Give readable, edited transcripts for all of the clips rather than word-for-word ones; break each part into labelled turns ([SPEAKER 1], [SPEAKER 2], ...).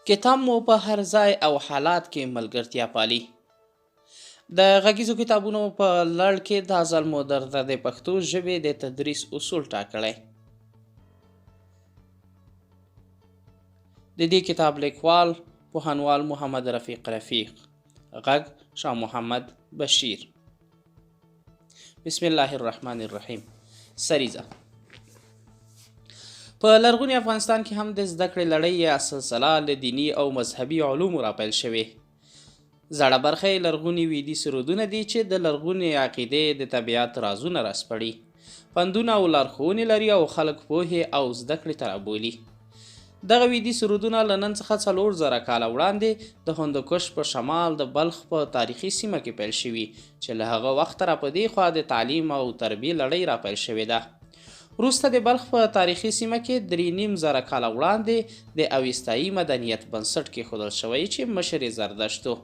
[SPEAKER 1] کتاب مو په هر ځای او حالات کې ملګرتیا پالي. د غږیزو کتابونو په لړ کې دا ځل مو درته د پښتو ژبې د تدریس اصول ټاکلی. د دې کتاب لیکوال پوهنوال محمد رفیق غږ شاه محمد بشیر. بسم الله الرحمن الرحیم. سریزه په لرغوني افغانستان کې هم د زده کړې لړۍ یا سلسله له دیني او مذهبي علومو راپیل شوې. زړه برخه یې لرغوني ویدي سرودونه دي چې د لرغونې عقیدې د طبیعت رازونه راسپړي، پندونه او لارښوونې لري او خلک پوهې او زده کړې ته رابولي. دغه ویدي سرودونه له نن څخه 4000 کاله وړاندې د هندوکش په شمال د بلخ په تاریخي سیمه کې پیل شوي چې له هغه وخته را په دې خوا د تعلیم او تربیې لړۍ راپیل شوې ده. وروسته د بلخ په تاریخي سیمه کې 3500 کاله وړاندې د اوستایي مدنیت بنسټ کېښودل شوی چې مشر یې زردشت و.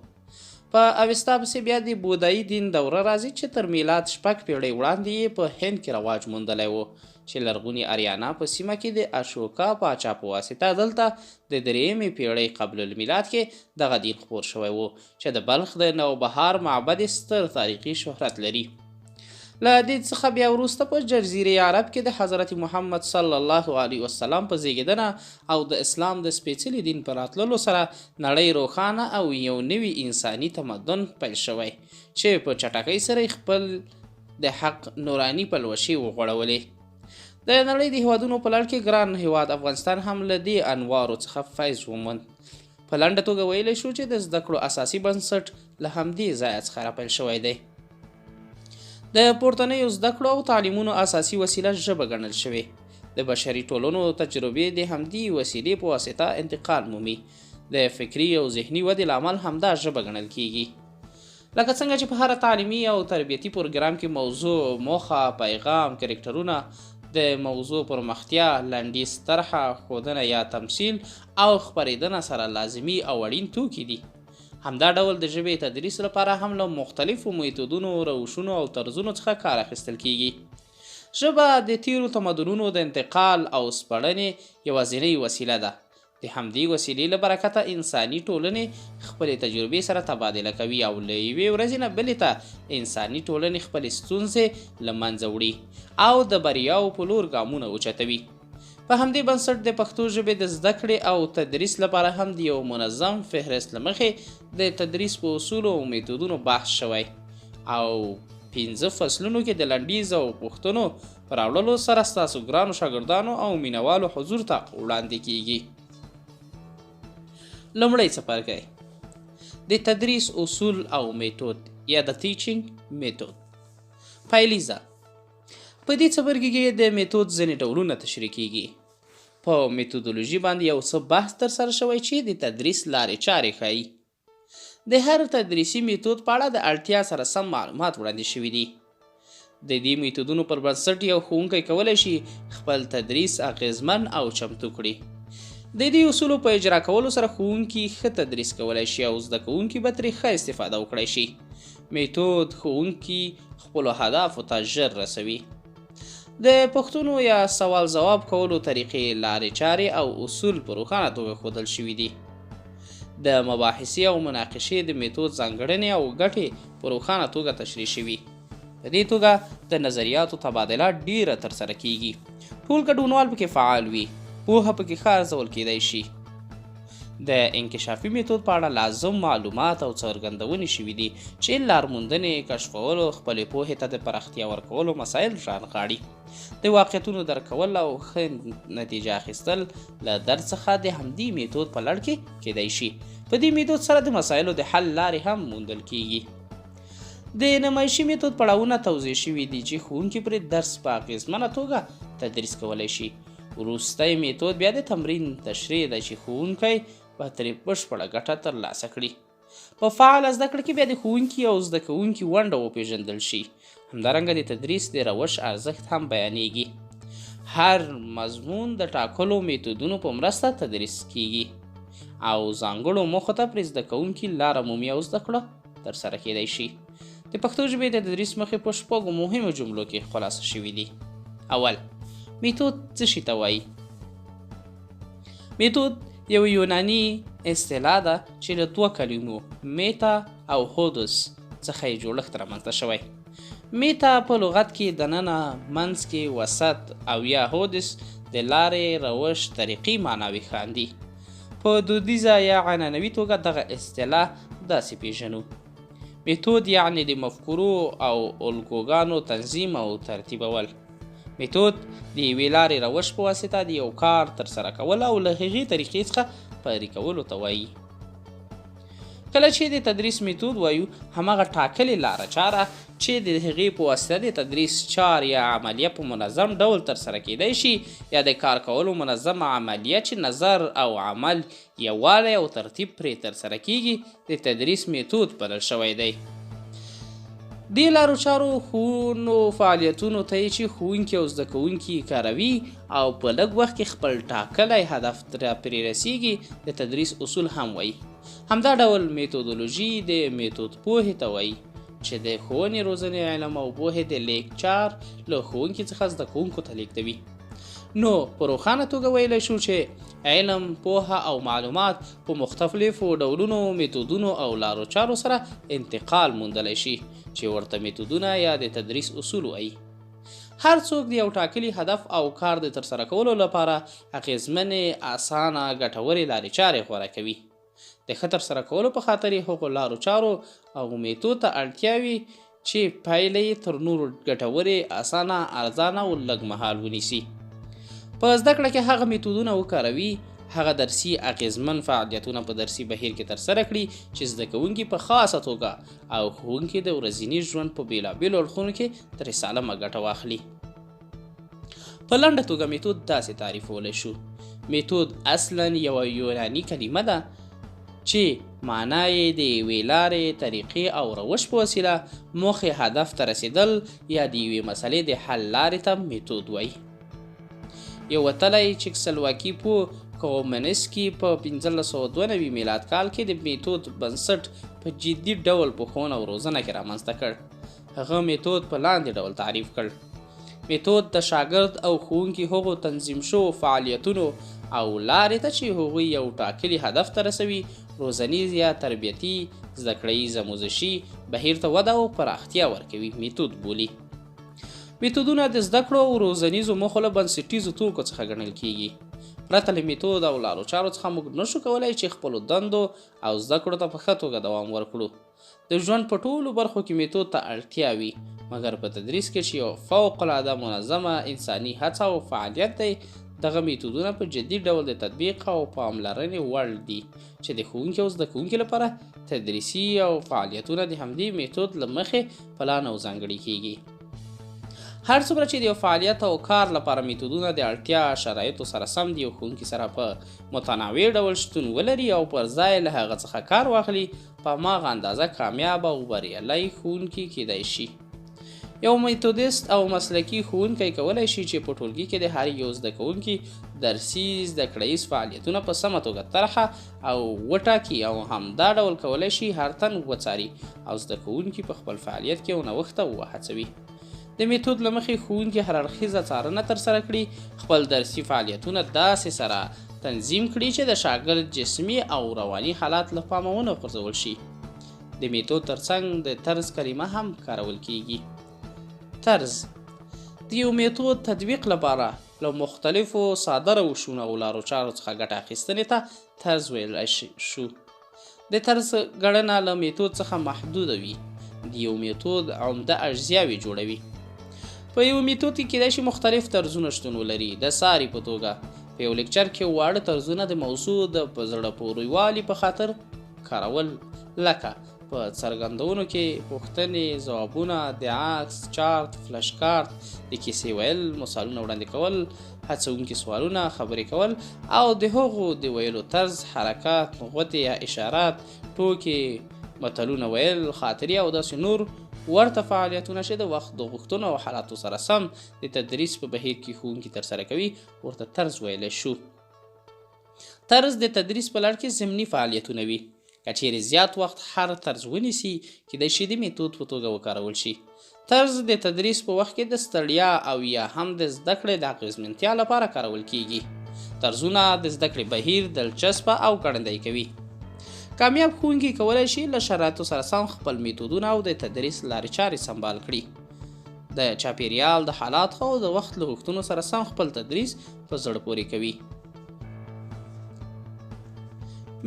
[SPEAKER 1] په اوستا پسې بیا د بودایي دین دوره راځي چې تر میلاد 6 پیړۍ وړاندې یې په هند کې رواج موندلی و چې لرغوني اریانا په سیمه کې د اشوکا پاچا په واسطه دلته د 3 پیړۍ قبل المیلاد کې دغه دین خپور شوی و چې د بلخ د نوبهار معبد ستر تاریخي شهرت لري. له دې څخه بیا وروسته په جزیره عرب کې د حضرت محمد صلی الله علیه وسلم په زیږیدنه او د اسلام د سپیڅلي دین په راتللو سره نړۍ روښانه او یو نوي انساني تمدن پیل شوی چې په چټکۍ سره خپل د حق نوراني پلوشې وغوړولې. د نړۍ د هیوادونو په لړ کې ګران هیواد افغانستان هم له دې انوارو څخه فیض وموند. په لنډه توګه ویلی شو چې د زده کړو اساسي بنسټ له همدې ځایه څخه راپیل شوی دی. د پورتنیو زده کړو او تعلیمونو اساسي وسیله ژبه ګڼل شوې. د بشري ټولنو تجربې د همدې وسیلې په واسطه انتقال مومي. د فکري او ذهني ودې لامل همدا ژبه ګڼل کیږي. لکه څنګه چې په هر تعلیمي او تربیتي پروګرام کې موضوع، موخه، پیغام، کرکټرونه، د موضوع پرمختیا، لنډیز، طرحه، ښودنه یا تمثیل او خپریدنه سره لازمي او اړین توکي دي. همدا ډول د ژبې تدریس لپاره هم له مختلفو میتودونو، روشونو او طرزونو څخه کار اخیستل کیږي. ژبه د تیرو تمدنونو د انتقال او سپړنې یوازینۍ وسیله ده. د همدې وسیلې له برکته انساني ټولنې خپلې تجربې سره تبادله کوي او له یوې ورځې نه بلې ته انساني ټولنې خپلې ستونزې له منځه وړي او د بریاو په لور ګامونه اوچتوي. په همدې بنسټ د پښتو ژبې د زده کړې او تدریس لپاره هم د یو منظم فهرست له مخې د تدریس په اصولو او میتودونو بحث شوی او 15 فصلونو کې د لنډیز او پوښتنو په راوړلو سره ستاسو ګرانو شاګردانو او مینوالو حضور ته وړاندې کیږي. لومړی څپرکی د تدریس اصول او میتود یا د ټیچینګ میتود. پایلیزه په دې څپرکي کې د میتود ځینې ډولونه تشریح کیږي. په میتودولوژي باندې یو څه بحث ترسره شوی چې د تدریس لارې چارې ښیي. د هر تدریسي میتود په اړه د اړتیا سره سم معلومات وړاندې شوي دي. د دې میتودونو پر بنسټ یو ښوونکی کولی شي خپل تدریس اغیزمن او چمتو کړي. د دې اصولو په اجرا کولو سره ښوونکي ښه تدریس کولی شي او زده کوونکي به ترې ښه استفاده وکړی شي. میتود ښوونکي خپلو هدفو ته ژر رسوي. د پوښتنو یا سوال ځواب کولو طریقې، لارې چارې او اصول په روښانه توګه ښودل شوي دي. د مباحثې او مناقشې د میتود ځانګړنې او ګټې په روښانه توګه تشریح شوي. په دې توګه د نظریاتو تبادله ډیره ترسره کیږي. ټول ګډونوال پکې فعال وي. پوهه پکې ښه ارزول کیدی شي. د انکشافي میتود په اړه لازم معلومات او څرګندونې شوي دي چې لارموندنې، کشفولو، خپلې پوهې ته د پراختیا ورکولو مسایل رانغاړي. د واقعیتونو درک کول او ښه نتیجه اخیستل له درد څخه د همدې میتود په لړ کې کیدی شي. په دې میتود سره د مسایلو د حل لارې هم موندل کیږي. د نمایشي میتود پړاوونه توضیح شوي دي چې ښوونکي پرې درس په اغیزمنه توګه تدریس کولی شي. وروستی میتود بیا د تمرین تشریح ده چې ښوونکی به ترې بشپړه ګټه ترلاسه کړي. په فعاله زده کړه کې بیا د ښوونکي او زده کوونکي ونډه وپېژندل شي. همدارنګه د تدریس د روش ارزښت هم بیانیږي. هر مضمون د ټاکلو میتودونو په مرسته تدریس کیږي او ځانګړو موخو ته پرې زده کوونکي لاره مومي او زده کړه ترسره کیدی شي. د پښتو ژبې د تدریس مخې په 6 مهمو جملو کې خلاصه شوي دي. اول، میتود څه شي ته وایي؟ میتود یو یوناني اصطلاح ده چې له دوه کلمو میتا او هودوس څخه یې جوړښت رامنځته شوی. میتا په لغت کې دننه، منځ کې، وسط او یا هودس د لارې، روش، طریقې معناوې ښاندي. په دودیزه یا عنعنوي توګه دغه اصطلاح داسې پیژنو: میتود یعنی د مفکورو او الګوګانو تنظیم او ترتیبول. میتود د یوې لارې روش په واسطه د یو کار ترسره کول او له هغې طریقې څخه پیلي کولو ته وایي. کله چې د تدریس میتود وایو، هماغه ټاکلې لاره چاره چې د هغې په واسطه د تدریس چار یا عملیه په منظم ډول ترسره کیدی شي، یا د کار کولو منظمه عملیه چې نظر او عمل یووالی او ترتیب پرې ترسره کیږي، د تدریس میتود بلل شوی دی. دې لارو چارو ښوونو فعالیتونو ته یې چې ښوونکي او زده کوونکي کاروي او په لږ وخت کې خپل ټاکلی هدف پرې رسیږي، د تدریس اصول هم وایي. همدا ډول میتودولوژي د میتود پوهې ته وایي چې د ښوونې، روزنې، علم او پوهې د لیږد چار له ښوونکي څخه زده کوونکو ته لیږدوي. نو په روښانه توګه ویلی شو چې علم، پوهه او معلومات په مختلفو ډولونو، میتودونو او لارو چارو سره انتقال موندلی شي چې ورته میتودونه یا د تدریس اصول وایي. هر څوک د یو ټاکلي هدف او کار د ترسره کولو لپاره اغېزمنې، اسانه، ګټورې لارې چارې غوره کوي. د ښه ترسره کولو په خاطر یې هغو لارو چارو او میتود ته اړتیا وي چې پایله یې تر نورو ګټورې، اسانه، ارزانه او لږ مهال ونیسي. په زده کړه کې هغه میتودونه وکاروي، هغه درسي اغېزمن فعالیتونه په درسي بهیر کې ترسره کړي چې زده کوونکي په خاصه توګه او ښوونکي د ورځني ژوند په بېلابېلو اړخونو کې ترې سالمه ګټه واخلي. په لنډه توګه میتود داسې تعریفولی شو: میتود اصلا یوه یوناني کلمه ده چې معنا یې د یوې لارې، طریقې او روش په وسیله موخې هدف ته رسیدل یا د یوې مسلې د حل لارې ته میتود وایي. یو وتلی چیکسلواکي پوه کومنسکي په 1592 میلاد کال کې د میتود بنسټ په جدي ډول په ښوونه او روزنه کې رامنځته کړ. هغه میتود په لاندې ډول تعریف کړ: میتود د شاګرد او ښوونکي هغو تنظیم شوو فعالیتونو او لارې ته چې هغوی یو ټاکلي هدف ته رسوي، روزنیز یا تربیتي، زده کړیز، آموزشي بهیر ته وده او پراختیا ورکوي میتود بولي. میتودونه د زده کړو او روزنیزو موخو له بنسټیزو توکو څخه ګڼل کیږي. پرته له میتود او لارو چارو څخه موږ نشو کولی چې خپلو دندو او زده کړو ته په ښه توګه دوام ورکړو. د ژوند په ټولو برخو کې میتود ته اړتیا وي، مګر په تدریس کې چې یو فوق العاده منظمه انساني هڅه او فعالیت دی، دغه میتودونه په جدي ډول د تطبیق او پاملرنې وړ دي چې د ښوونکي او زده کوونکي لپاره تدریسي او فعالیتونه د همدې میتود له مخې پلان او ځانګړي کیږي. هر څومره چې د یو فعالیت او کار لپاره میتودونه د اړتیا شرایطو سره سم د یو ښوونکي سره په متنوع ډول شتون ولري او پر ځای له هغه څخه کار واخلي، په هماغه اندازه کامیاب او بریالی ښوونکي کیدی شي. یو میتودیست او مسلکي ښوونکی کولی شي چې په ټولګي کې د هر یو زده کوونکي درسي، زده کړیز فعالیتونه په سمه توګه طرحه او وټاکي، او همدا ډول کولی شي هر تن وڅاري او زده کوونکي په خپل فعالیت کې ونوښت او وهڅوي. د میتود له مخې ښوونکي هر اړخیزه څارنه ترسره کړي، خپل درسي فعالیتونه داسې سره تنظیم کړي چې د شاګرد جسمي او رواني حالات له پامه ونه غورځول شي. د میتود ترڅنګ د طرز کلمه هم کارول کیږي. طرز د یو میتود تطبیق لپاره له مختلفو ساده روشونو او لارو چارو څخه ګټه اخیستنې ته طرز ویلی شو. د طرز ګڼنه له میتود څخه محدوده وي. د یو میتود عمده اجزاوې جوړوي. په یو میتود کې کیدای شي مختلف طرزونه شتون ولري. د ساري په توګه په یو لیکچر کې واړه طرزونه د موضوع د په زړه پورې په خاطر کارول، لکه په څرګندونو کې پوښتنې، ځوابونه، د عکس، چارت، فلش کارت، د کیسې ویل، مثالونه وړاندې کول، هڅونکي سوالونه، خبرې کول او د هغو د ویلو طرز، حرکات، نغوتې یا اشارات، ټوکې، متلونه ویل، خاطرې او داسې نور ورته فعالیتونه چې د وخت د غوښتنو او حالاتو سره سم د تدریس په بهیر کې ښوونکي ترسره کوي ورته طرز ویلی شو. طرز د تدریس په لړ کې ضمني فعالیتونه وي. که چیرې زیات وخت هر طرز ونیسي، کیدای شي د میتود په توګه وکارول شي. طرز د تدریس په وخت کې د ستړیا او یا هم د زده کړې د اغېزمنتیا لپاره کارول کیږي. طرزونه د زده کړې بهیر دلچسپه او ګړندی کوي. کامیاب ښوونکي کولی شي له شرایطو سره سم خپل میتودونه او د تدریس لارې چارې سمبال کړي. د چاپیریال د حالاتو او د وخت له غوښتنو سره سم خپل تدریس په زړه پورې کوي.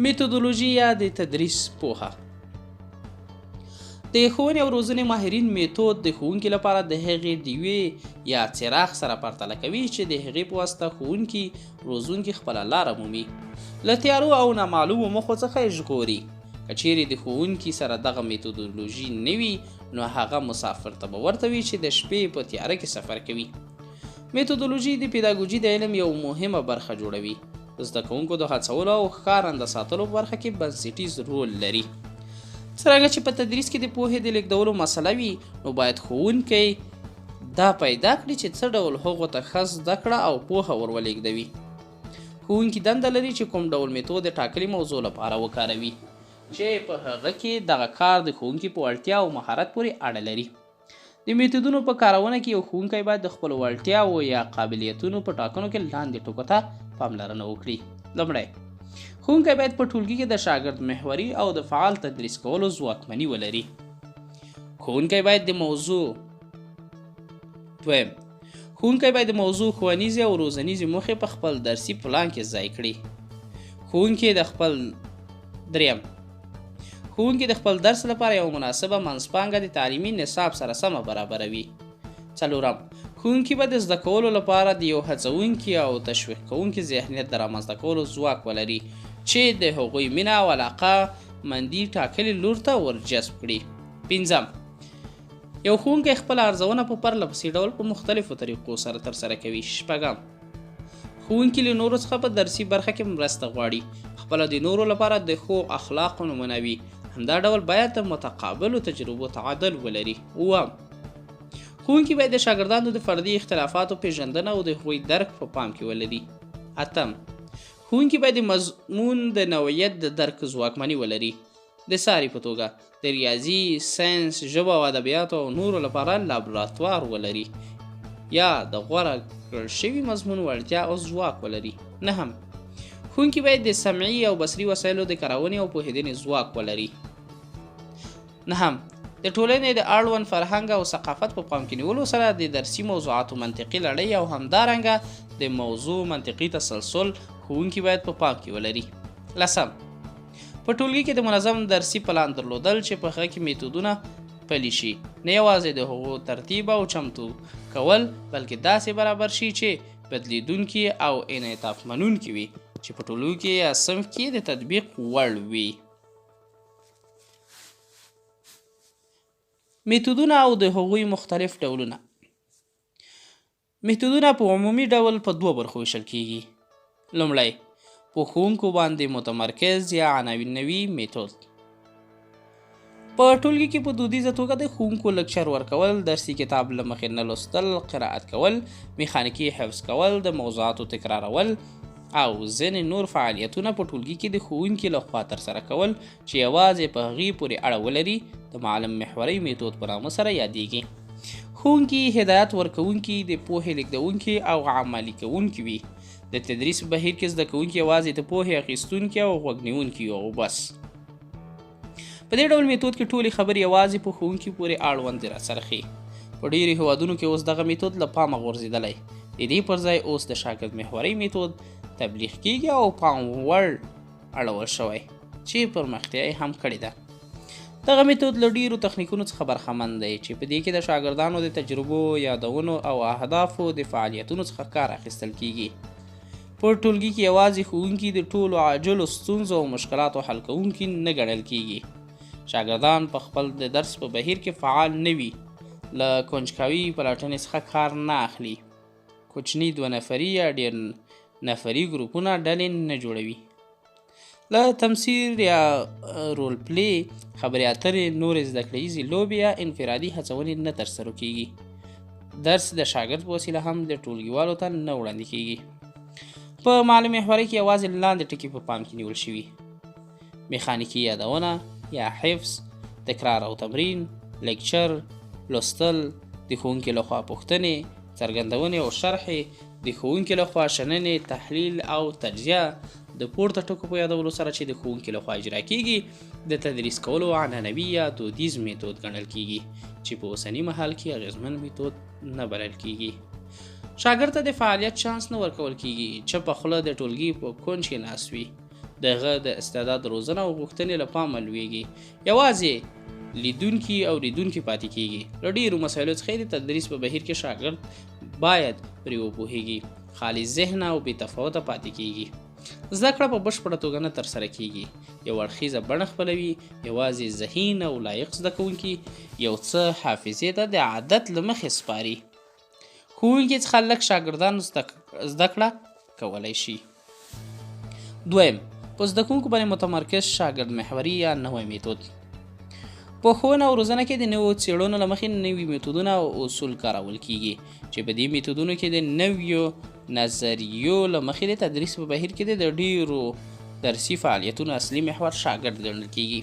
[SPEAKER 1] میتودولوژي یا د تدریس پوهه. د ښوونې او روزنې ماهرین میتود د ښوونکي لپاره د هغې ډیوې یا څراغ سره پرتله کوي چې د هغې په واسطه ښوونکي روزونکي خپله لاره مومي. له تیارو او نامعلومو مخو څخه یې ژغوري. که چیرې د ښوونکي سره دغه میتودولوژي نه وي نو هغه مسافر ته به ورته وي چې د شپې په تیاره کې سفر کوي. میتودولوژي د پیداګوژي د علم یو مهمه برخه جوړوي. زده کوونکو د هڅولو او ښکارنده ساتلو په برخه کې بنسټیز رول لري. څرنګه چې په تدریس کې د پوهې د لیږدولو مسله وي نو باید ښوونکی دا پیدا کړي چې څه ډول هغو ته ښه زده کړه او پوهه ورولېږدوي. ښوونکي دنده لري چې کوم ډول میتود د ټاکلي موضوع لپاره وکاروي چې په هغه کې دغه کار د ښوونکي په وړتیا او مهارت پورې اړه لري. د میتودونو په کارونه کې یو ښوونکی باید د خپلو وړتیاو یا قابلیتونو په ټاکنو کې لاندې ټکو ته پاملرنه وکړي. لومړی، ښوونکی باید په ټولګي کې د شاګرد محوري او د فعال تدریس کولو ځواکمني ولري. ښوونکی باید د موضوع ښوونیزې او روزنیزې موخې په خپل درسي پلان کې ځای کړي. ښوونکی د خپل درس لپاره یو مناسبه منځپانګه د تعلیمي نصاب سره سمه برابروي. څلورم، ښوونکي به د زده کولو لپاره د یو هڅونکي او تشویق کوونکي ذهنیت د رامنځته کولو ځواک ولري چې د هغوی مینه او علاقه مندي ټاکلي لور ته ورجذب کړي. پنځم، یو ښوونکی خپله ارزونه په پرله پسې ډول په مختلفو طریقو سره ترسره کوي. شپږم، ښوونکي له نورو څخه په درسي برخه کې مرسته غواړي، خپله د نورو لپاره د ښو اخلاقو نمونه وي. همدا ډول باید د متقابلو تجربو تعادل ولري. اووم، ښوونکي باید د شاګردانو د فردي اختلافاتو پیژندنه او د هغوی درک په پام کې ولري. اتم، ښوونکي باید د مضمون د نوعیت د درک ځواکمني ولري. د ساري په توګه د ریاضي، ساینس، ژبه او ادبیاتو او نورو لپاره لابراتوار ولري یا د غوره کړل شوي مضمون وړتیا او ځواک ولري. نهم، ښوونکي باید د سمعي او بصري وسایلو د کارونې او پوهېدنې ځواک ولري. نهم، د ټولنې د اړوند فرهنګ او ثقافت په پام کې نیولو سره د درسي موضوعاتو منطقي لړۍ او همدارنګه د موضوع منطقي تسلسل ښوونکي باید په پام کې ولري. لسم، په ټولګي کې د منظم درسي پلان درلودل چې په هغه کې میتودونه پلي شي، نه یوازې د هغو ترتیب او چمتو کول بلکې داسې برابر شي چې بدلیدونکي او انعطاف منونکي وي چې په ټولګي کې یا صنف کې د تطبیق وړ وي. میتودونه او د هغوی مختلف ډولونه. میتودونه په عمومي ډول په دوه برخو ویشل کیږي. لومړی، په ښوونکو باندې متمرکز یا عناوینوي میتود. په ټولګي کې په دودیزه توګه د ښوونکو لکچر ورکول، درسي کتاب له مخې نه لوستل، قرائت کول، میخانیکي حفظ کول، د موضوعاتو تکرارول او ځینې نور فعالیتونه په ټولګي کې د ښوونکي لخوا ترسره کول چې یوازې په هغې پورې اړه ولري د معلم محوري میتود په نامه سره یادیږي. ښوونکي هدایت ورکوونکي، د پوهې لیږدونکي او عملي کوونکي وي. د تدریس بهیر کې زده کوونکي یوازې د پوهې اخیستونکي او غوږ نیونکي او بس. په دې ډول میتود کې ټولې خبرې یوازې په ښوونکي پورې اړوند راڅرخي. په ډېرو هیوادونو کې اوس دغه میتود له پامه غورځېدلی. د دې پر ځای اوس د شاګرد محوري میتود تبلیغ کیږي او پام وړ اړول شوی چې پرمختیا یې هم کړې ده. دغه میتود له ډېرو تخنیکونو څخه برخمن دی چې په دې کې د شاګردانو د تجربو، یادونو او اهدافو د فعالیتونو څخه کار اخیستل کیږي. په ټولګي کې یوازې ښوونکي د ټولو عاجلو ستونزو او مشکلاتو حل کوونکي نه ګڼل کیږي. شاګردان په خپل د درس په بهیر کې فعال نه وي، له کنجکاوي پلټنې څخه کار نه اخلي، کوچني 2 نفري یا ډېر نفري ګروپونه ډلې نه جوړوي. له تمثیل یا رول پلی، خبرې اترې، نورې زده کړیزې لوبې یا انفرادي هڅونې نه ترسره کیږي. درس د شاګرد په وسیله هم د ټولګیوالو ته نه وړاندې کیږي. په معلم محوري کې یوازې لاندې ټکي په پام کې نیول شوي: میخانیکي یادونه یا حفظ، تکرار او تمرین، لیکچر، لوستل، د ښوونکي لخوا پوښتنې، څرګندونې او شرحې، د ښوونکي لخوا شننې، تحلیل او تجزیه د پورته ټکو په یادولو سره چې د ښوونکي لخوا اجرا کیږي د تدریس کولو عنعنوي یا دودیز میتود ګڼل کیږي چې په اوسني مهال کې اغیزمن میتود نه بلل کیږي. شاګرد ته د فعالیت چانس نه ورکول کیږي چې په خوله د ټولګي په کونج کې ناست وي. دغه د استعداد روزنه او غوښتنې له پامه لویږي. یوازې لیدونکي او ریدونکي پاتې کیږي. له ډېرو مسایلو څخه د تدریس په بهیر کې شاګرد باید پرې وپوهیږي، خالي ذهن او بې تفاوته پاتې کیږي. زده کړه په بشپړه توګه نه ترسره کیږي. یو اړخیزه بڼه خپلوي. یوازې ذهین او لایق زده کوونکي یو څه حافظې ته د عادت له مخې سپاري. ښوونکي څخه لږ شاګردانو زده کړه کولی شي. دویم، په زده کوونکو باندې متمرکز شاګرد محوري یا نوی میتود. په ښوونه او روزنه کې د نویو څېړنو له مخې نوي میتودونه او اصول کارول کیږي چې په دې میتودونو کې د نویو نظریو له مخې د تدریس په بهیر کې د ډېرو درسي فعالیتونو اصلي محور شاګرد ګڼل کیږي.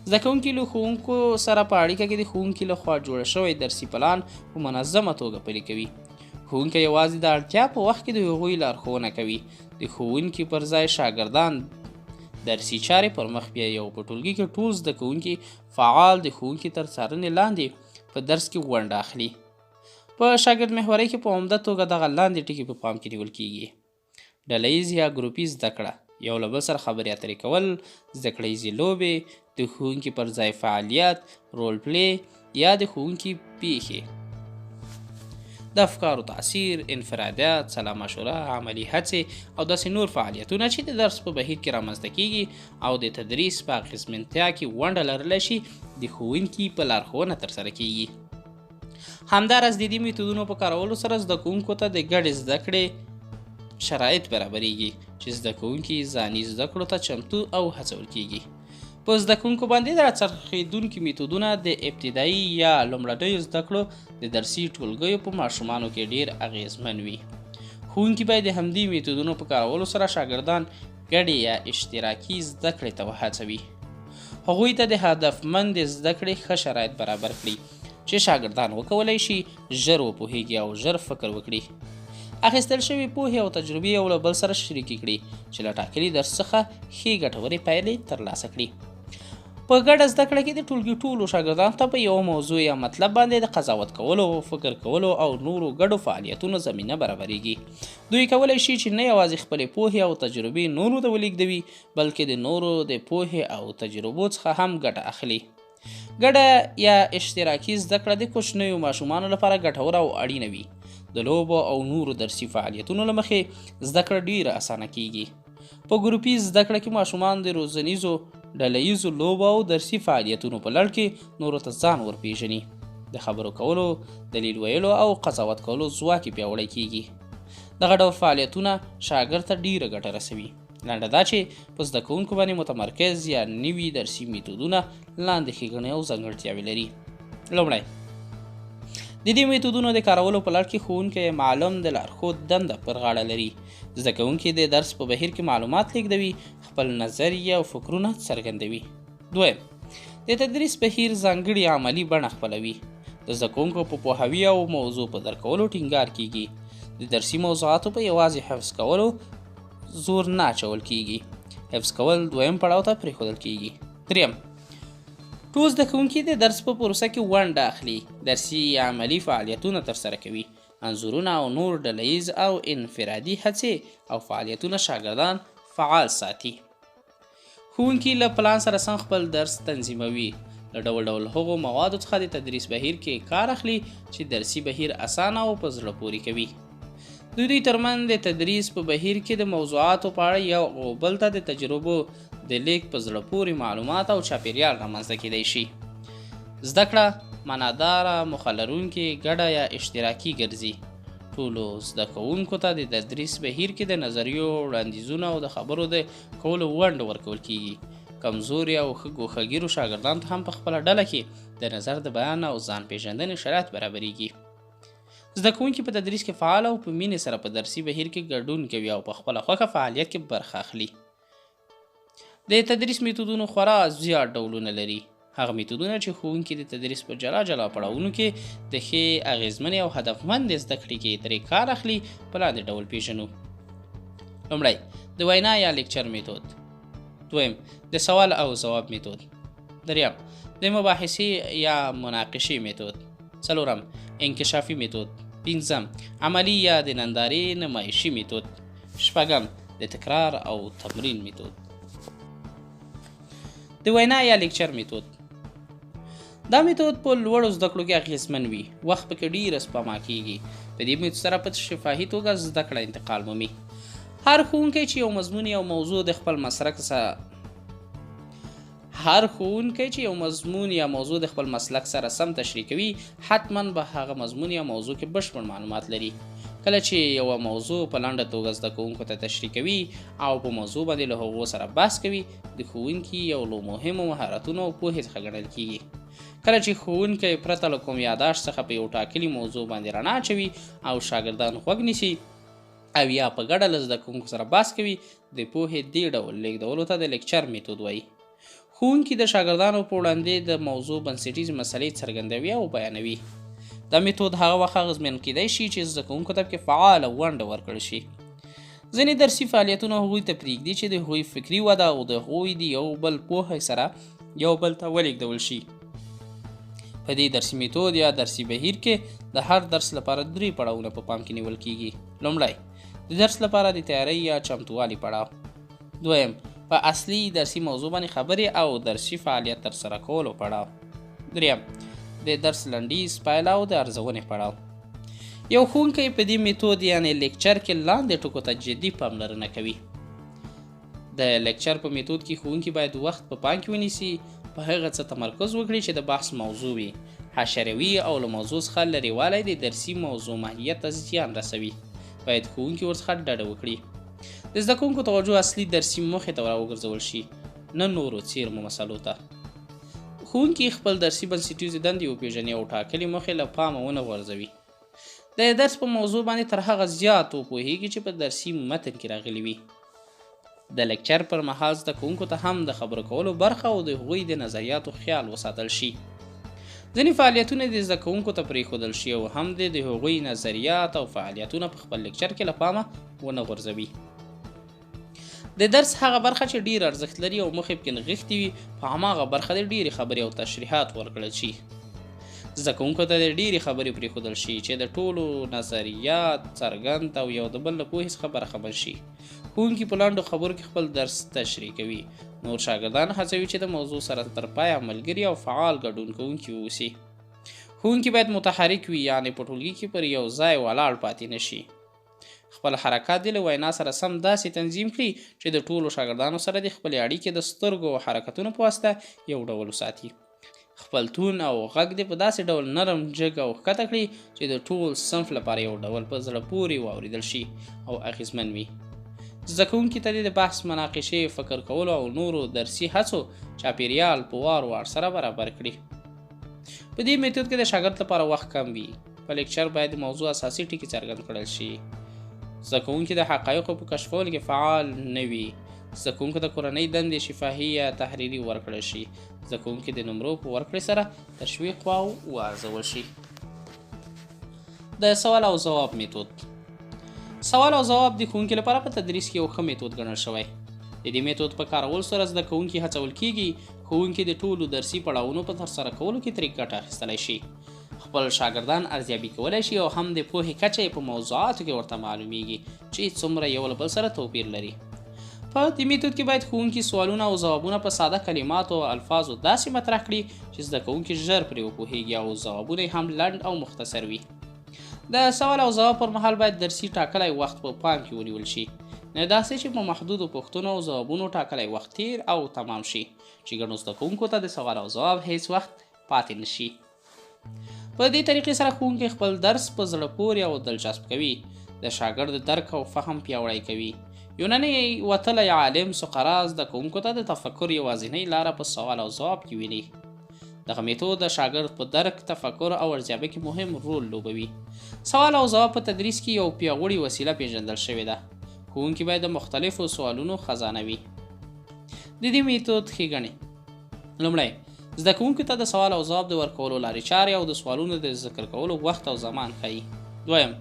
[SPEAKER 1] زده کوونکي له ښوونکو سره په اړیکه کې د ښوونکي لخوا جوړ شوی درسي پلان په منظمه توګه پلي کوي. ښوونکی یوازې د اړتیا په وخت کې د هغوی لارښوونه کوي. د ښوونکي پر ځای شاګردان درسي چارې پر مخ بیایي او په ټولګي کې ټول زده کوونکي فعال د ښوونکي تر څارنې لاندې په درس کې ونډه اخلي. په شاګرد محوري کې په عمده توګه دغه لاندې ټکي په پام کې نیول کیږي: ډله ییز یا ګروپي زده کړه، یو له بل سره خبرې اترې کول، زده کړیزې لوبې، د ښوونکي پر ځای فعالیت، رول پلی یا د ښوونکي پیښې، د افکارو تاثیر، انفرادیت، سلا مشوره، عملي هڅې او داسې نور فعالیتونه چې د درس په بهیر کې رامنځته کیږي او د تدریس په اغیزمنتیا کې ونډه لرلی شي د ښوونکي په لارښوونه ترسره کیږي. همداراز د دې میتودونو په کارولو سره زده کوونکو ته د ګډې زده کړې شرایط برابریږي چې زده کوونکي ځاني زده کړو ته چمتو او هڅول کیږي. په زده کوونکو باندې د راڅرخېدونکي میتودونه د ابتدایي یا لومړنیو زده کړو د درسي ټولګیو په ماشومانو کې ډېر اغیزمن وي. ښوونکي باید د همدې میتودونو په کارولو سره شاګردان ګډې یا اشتراکي زده کړې ته وهڅوي. هغوی ته د هدفمند زده کړې ښه شرایط برابر کړي چې شاګردان وکولی شي ژر وپوهیږي او ژر فکر وکړي. اخیستل شوې پوهې او تجربې یو له بل سره شریکې کړي چې له ټاکلي درس څخه ښې ګټورې پایلې ترلاسه کړي. په ګډه زده کړه کې د ټولګي ټولو شاګردانو ته په یوه موضوع یا مطلب باندې د قضاوت کولو، فکر کولو او نورو ګډو فعالیتونو زمینه برابریږي. دوی کولی شي چې نه یوازې خپلې پوهې او تجربې نورو ته ولیږدوي، بلکې د نورو د پوهې او تجربو څخه هم ګټه اخلي. ګډه یا اشتراکي زده کړه د کوچنیو ماشومانو لپاره ګټوره او اړینه وي. د لوبو او نورو درسي فعالیتونو له مخې زده کړه ډیره اسانه کیږي. په ګروپي زده کړه کې ماشومان د روزنیزو، ډله ییزو لوبو او درسي فعالیتونو په لړ کې نورو ته ځان ورپېژني. د خبرو کولو، دلیل ویلو او قضاوت کولو ځواک یې پیاوړی کیږي. دغه ډول فعالیتونه شاګرد ته ډیره ګټه رسوي. لنډه دا چې په زده کوونکو باندې متمرکز یا نوي درسي میتودونه لاندې ښېګڼې او ځانګړتیاوې لري. لومړی، د دې میتودونو د کارولو په لړ کې ښوونکی معلم د لارښود دنده پر غاړه لري. زده کوونکي د درس په بهیر کې معلومات لیږدوي، خپل نظریې او فکرونه څرګندوي. دویم، د تدریس بهیر ځانګړې عملي بڼه خپلوي. د زده کوونکو په پوهاوي او موضوع په درک کولو ټینګار کیږي. د درسي موضوعاتو په یوازې حفظ کولو زور نه اچول کیږي. حفظ کول دویم پړاو ته پرېښودل کیږي. دریم، ټول زده کوونکي د درس په پروسه کې ونډه اخلي، درسي یا عملي فعالیتونه ترسره کوي. انځورونه او نور ډله ییز او انفرادي هڅې او فعالیتونه شاګردان فعال ساتي. ښوونکي له پلان سره سم خپل درس تنظیموي. له ډول ډول هغو موادو څخه د تدریس بهیر کې کار اخلي چې درسي بهیر اسانه او په زړه پورې کوي. دوی ترمنځ د تدریس په بهیر کې د موضوعاتو په اړه یو او بل ته د تجربو د لیږد په زړه پورې معلومات او چاپیریال رامنځته کیدی شي. زده کړه معناداره، موخه لرونکې، ګډه یا اشتراکي ګرځي. ټولو زده کوونکو ته د تدریس بهیر کې د نظریو، وړاندیزونو او د خبرو د کولو ونډه ورکول کیږي. کمزوري او ښه ګوښهګیرو شاګردانو ته هم په خپله ډله کې د نظر د بیان او ځان پیژندنې شرایط برابریږي. زده کوونکي په تدریس کې فعال او په مینې سره په درسي بهیر کې ګډون کوي او په خپله خوښه فعالیت کې برخه اخلي. د تدریس میتودونو خورا زیات ډولونه لري. هغه میتودونه چې ښوونکي د تدریس په جلا جلا پړاوونو کې د ښې اغیزمنې او هدفمندې زده کړې کې ترې کار اخلي په لاندې ډول پیژنو. لومړی د وینا یا لیکچر میتود. دویم د سوال او ځواب میتود. دریم د مباحثې یا مناقشې میتود. څلورم انکشافي میتود. پنځم عملی یا د نندارې نمایشي میتود. شپږم د تکرار او تمرین میتود. د وینا یا لیکچر میتود. دا میتود په لوړو زده کړو کې اغیزمن وي، وخت پکې ډېر سپما کیږي. په دې میتود سره په شفاهي توګه زده کړه انتقال مومي. هر ښوونکی چې یو مضمون یا موضوع د خپل مسلک سره سم تشریح کوي، حتما به هغه مضمون یا موضوع کې بشپړ معلومات لري. کله چې یوه موضوع په لنډه توګه زده کوونکو ته تشریح کوي او په موضوع باندې له هغو سره بحث کوي، د ښوونکي یو له مهمو مهارتونو او پوهې څخه ګڼل کیږي. کله چې ښوونکی پرته له کوم یاداشت څخه په یو ټاکلي موضوع باندې رڼا اچوي او شاګردان غوږ نیسي او یا په ګډه له زده کوونکو سره بحث کوي، د پوهې دې ډول لیږدولو ته د لیکچر میتود وایي. ښوونکي د شاګردانو په وړاندې د موضوع بنسټیزې مسلې څرګندوي او بیانوي. دا میتود هغه وخت اغېزمن کیدی شي چې زده کوونکو ته پکې فعاله ونډه ورکړل شي. ځینې درسي فعالیتونه هغوی ته پرېږدي چې د هغوی فکري وده او د هغوی د یو بل پوهې سره یو بل ته ولېږدول شي. په دې درسي میتود یا درسي بهیر کې د هر درس لپاره 3 پړاوونه په پام کې نیول کیږي. لومړی د درس لپاره د تیاری یا چمتووالي پړاو. دویم په اصلي درسي موضوع باندې خبرې او درسي فعالیت ترسره کولو پړاو. دریم د درس لنډیز، پایله او د ارزونې پړاو. یو ښوونکی په دې میتود یعنې لیکچر کې لاندې ټکو ته جدي پاملرنه کوي. د لیکچر په میتود کې ښوونکي باید وخت په پام کې ونیسي، په هغه څه تمرکز وکړي چې د بحث موضوع وي. حشروي او له موضوع څخه لرېوالی د درسي موضوع ماهیت ته زیان رسوي. باید ښوونکي ورڅخه ډډه وکړي. د زده کوونکو توجه اصلي درسي موخې ته راوګرځول شي، نه نورو څیرمو مسلو ته. ښوونکي خپل درسي بنسټیزې دندې وپېژني او ټاکلې موخې له پامه ونه غورځوي. د درس په موضوع باندې تر هغه زیات وپوهېږي چې په درسي متن کې راغلي وي. د لیکچر پر مهال زده کوونکو ته هم د خبرو کولو برخه او د هغوی د نظریاتو خیال وساتل شي. ځینې فعالیتونه د زده کوونکو ته پرېښودل شي او هم د هغوی نظریات او فعالیتونه په خپل لیکچر کې له پامه ونه غورځوي. د درس هغه برخه چې ډیر ارزښت لري او مخې پکې نغښتې وي، په هماغه برخه د ډیرې خبرې او تشریحات ورکړل شي. زده کوونکو ته د ډیرې خبرې پرېښودل شي چې د ټولو نظریات څرګند او یو د بل له پوهې څخه برخمن شي. ښوونکي په لنډو خبرو کې خپل درس تشریح کوي. نور شاګردان هڅوي چې د موضوع سره تر پایه ملګري او فعال ګډون کوونکي واوسي. ښوونکي باید متحرک وي، یعنې په ټولګي کې پر یو ځای ولاړ پاتې نه شي. خپل حرکات دې له وینا سره سم داسې تنظیم کړي چې د ټولو شاګردانو سره د خپلې اړیکې د سترګو او حرکتونو په واسطه یو ډول وساتي. خپل تون او غږ دې په داسې ډول نرم، جګ او ښکته کړي چې د ټول صنف لپاره یو ډول په زړه پورې واورېدل شي او اغېزمن وي. زده کوونکي ته د بحث، مناقشې، فکر کولو او نورو درسي هڅو چاپېریال په وار سره برابر کړي. په دې میتود کې د شاګرد لپاره وخت کم وي. په لیکچر باید د موضوع اساسي ټکي څرګند کړل شي. زده کوونکي د حقایقو په کشفولو کې فعال نه وي. زده کوونکو د کورنۍ دندې شفاهي یا تحریري ورکړل شي. زده کوونکي د نمرو په ورکړې سره تشویق او وارزول شي. د سوال او ځواب میتود. سوال او ځواب د ښوونکي لپاره په تدریس کې یو ښه میتود ګڼل شوی. د دې میتود په کارولو سره زده کوونکي هڅول کیږي ښوونکي د ټولو درسي پړاوونو په ترسره کولو کې ترې ګټه اخیستلی شي. خپل شاګردان ارزیابي کولی شي او هم د پوهې کچه یې په موضوعاتو کې ورته معلومیږي چې څومره یو له بل سره توپیر لري. په دې میتود کې باید ښوونکي سوالونه او ځوابونه په ساده کلماتو او الفاظو داسې مطرح کړي چې زده کوونکي ژر پرې وپوهېږي او ځوابونه یې هم لنډ او مختصر وي. د سوال او ځواب پر مهال باید درسي ټاکلی وخت په پام کې ونیول شي، نه داسې چې په محدودو پوښتنو او ځوابونو ټاکلی وخت تیر او تمام شي چې ګڼو زده کوونکو ته د سوال او ځواب هیڅ وخت پاتې نشي. په دې طریقې سره ښوونکی خپل درس په زړه پورې او دلچسپ کوي، د شاګرد درک او فهم پیاوړی کوي. یو نننی وتلی عالم سقرا زده کوونکو ته د تفکر یوازینۍ لاره په سوال او ځواب کې ویني. دغه میتود د شاګرد په درک، تفکر او ارزیابۍ کې مهم رول لوبوي. سوال او ځواب په تدریس کې یو پیاوړې وسیله پیژندل شوې ده. ښوونکي باید د مختلفو سوالونو خزانه وي. د دې میتود ښېګڼې: لومړی، زده کوونکو ته د سوال او ځواب د ورکولو لارې چارې او د سوالونو د ذکر کولو وخت او زمان ښیي. دویم،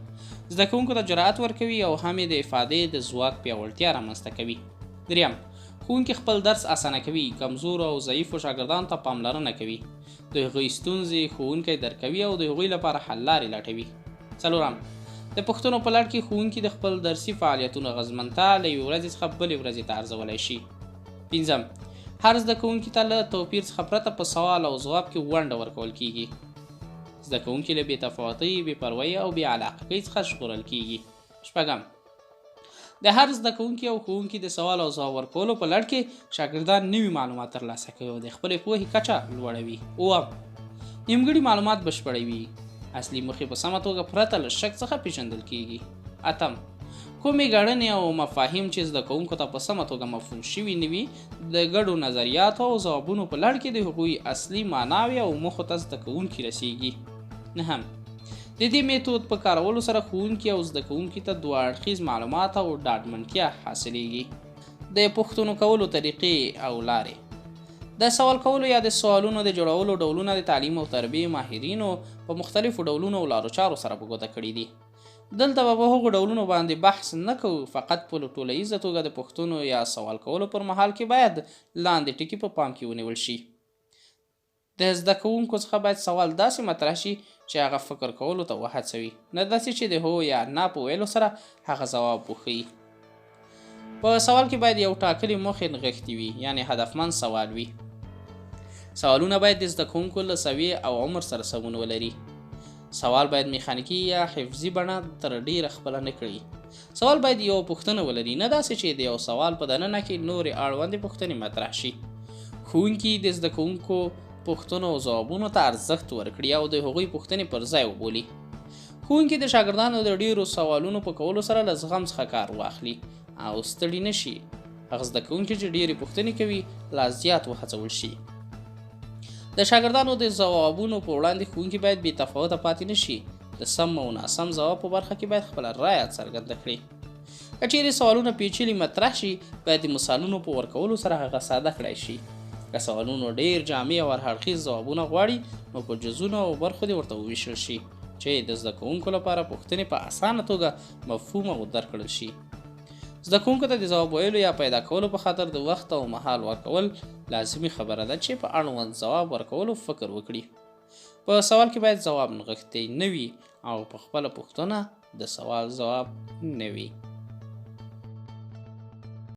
[SPEAKER 1] زده کوونکو ته جرأت ورکوي او هم یې د افادې د ځواک پیاوړتیا رامنځته کوي. دریم، ښوونکي خپل درس اسانه کوي، کمزورو او ضعیفو شاګردانو ته پاملرنه کوي، د هغوی ستونزې ښوونکی درک کوي او د هغوی لپاره حل لارې لټوي. څلورم، د پوښتنو په لړ کې ښوونکي د خپل درسي فعالیتونو اغېزمنتیا له یوې ورځې څخه بلې ورځې ته ارزولی شي. پنځم، هر زده کوونکي ته له توپیر څخه پرته په سوال او ځواب کې ونډه ورکول کیږي. زده کوونکي له بېتفاوتۍ، بېپروایۍ او بېعلاقګۍ څخه ژغورل کیږي. شپږم، د هر زده کوونکي او ښوونکي د سوال او ځواب ورکولو په لړ کې شاګردان نوي معلومات ترلاسه کوي او د خپلې پوهې کچه لوړوي. اووم، نیمګړي معلومات بشپړوي. اصلي موخې په سمه توګه پرته له شک څخه پیژندل کیږي. اتم، کومې ګڼنې او مفاهیم چې زده کوونکو ته په سمه توګه مفهوم شوي نه وي، د ګډو نظریاتو او ځوابونو په لړ کې د هغوی اصلي معناوې او موخو ته زده کوونکي رسیږي. نهم، د دې میتود په کارولو سره ښوونکي او زده کوونکي ته دوه اړخیز معلومات او ډاډمنتیا حاصلیږي. د پوښتنو کولو طریقې او لارې. د سوال کولو یا د سوالونو د جوړولو ډولونه د تعلیم او تربیې ماهرینو په مختلفو ډولونو او لارو چارو سره په ګوته کړي دي. دلته به په هغو ډولونو باندې بحث نه کوو، فقط په ټولیزه توګه د پوښتنو یا سوال کولو پر مهال کې باید لاندې ټکي په پام کې ونیول شي. د زده کوونکو څخه باید سوال داسې مطرح شي چې هغه فکر کولو ته وهڅوي، نه داسې چې د هو یا نه په ویلو سره هغه ځواب وښیي. په سوال کې باید یو ټاکلې موخې نغښتې وي، یعنې هدفمند سوال وي. سوالونه باید د زده کوونکو له سویې او عمر سره سمون ولري. سوال باید میخانیکي یا حفظي بڼه تر ډیره خپله نه کړي. سوال باید یو پوښتنه ولري، نه داسې چې د یو سوال په دننه کې نورې اړوندې پوښتنې مطرح شي. ښوونکي د زده کوونکو پوښتنو او ځوابونو ته ارزښت ورکړي او د هغوی پوښتنې پر ځای وبولي. ښوونکي د شاګردانو د ډیرو سوالونو په کولو سره له زغم څخه کار واخلي او ستړي نه شي. هغه زده کوونکي چې ډیرې پوښتنې کوي لا زیات وهڅول شي. د شاګردانو د ځوابونو په وړاندې ښوونکي باید بې تفاوته پاتې نه شي. د سم او ناسم ځواب په برخه کې باید خپله رایه څرګنده کړي. که چیرې سوالونه پیچلي مطرح شي، باید د مثالونو په ورکولو سره هغه ساده کړی شي. که سوالونو ډیر جامع او هرحړخیز ځوابونه غواړي، نو په جزونو او برخو دې ورته وویشل شي چې د زده کوونکو لپاره پوښتنې په اسانه توګه مفهوم او درک کړل شي. زده کوونکو ته د ځواب ویلو یا پیدا کولو په خاطر د وخت او مهال ورکول لازمي خبره ده چې په اړوند ځواب ورکولو فکر وکړي. په سوال کې باید ځواب نغښتی نه وي او په خپله پوښتنه د سوال ځواب نه وي.